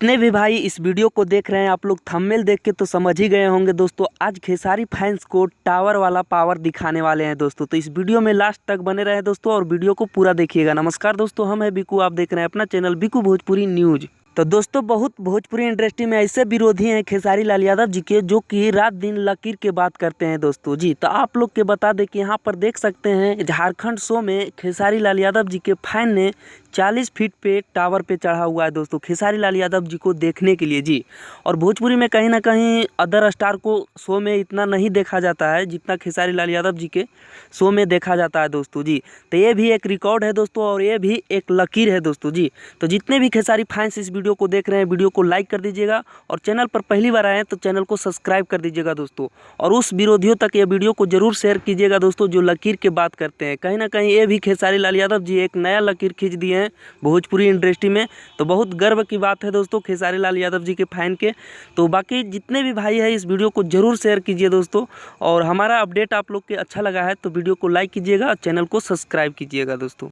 जितने भी भाई इस वीडियो को देख रहे हैं, आप लोग थंबनेल देख के तो समझ ही गए होंगे दोस्तों। आज खेसारी फैंस को टावर वाला पावर दिखाने वाले हैं दोस्तों। तो इस वीडियो में लास्ट तक बने रहे दोस्तों और वीडियो को पूरा देखिएगा। नमस्कार दोस्तों, हम हैं बिकू, आप देख रहे हैं अपना चैनल बिकू भोजपुरी न्यूज। तो दोस्तों, बहुत भोजपुरी इंडस्ट्री में ऐसे विरोधी हैं खेसारी लाल यादव जी के, जो कि रात दिन लकीर के बात करते हैं दोस्तों जी। तो आप लोग के बता दें कि यहाँ पर देख सकते हैं झारखंड शो में खेसारी लाल यादव जी के फैन ने 40 फीट पे टावर पे चढ़ा हुआ है दोस्तों, खेसारी लाल यादव जी को देखने के लिए जी। और भोजपुरी में कहीं ना कहीं अदर स्टार को शो में इतना नहीं देखा जाता है जितना खेसारी लाल यादव जी के शो में देखा जाता है दोस्तों जी। तो ये भी एक रिकॉर्ड है दोस्तों और ये भी एक लकीर है दोस्तों जी। तो जितने भी खेसारी फैंस इस वीडियो को देख रहे हैं, वीडियो को लाइक कर दीजिएगा और चैनल पर पहली बार आए हैं तो चैनल को सब्सक्राइब कर दीजिएगा दोस्तों। और उस विरोधियों तक ये वीडियो को जरूर शेयर कीजिएगा दोस्तों, जो लकीर के बात करते हैं। कहीं ना कहीं ये भी खेसारी लाल यादव जी एक नया लकीर खींच दिए हैं भोजपुरी इंडस्ट्री में। तो बहुत गर्व की बात है दोस्तों खेसारी लाल यादव जी के फैन के। तो बाकी जितने भी भाई हैं इस वीडियो को जरूर शेयर कीजिए दोस्तों। और हमारा अपडेट आप लोग के अच्छा लगा है तो वीडियो को लाइक कीजिएगा, चैनल को सब्सक्राइब कीजिएगा दोस्तों।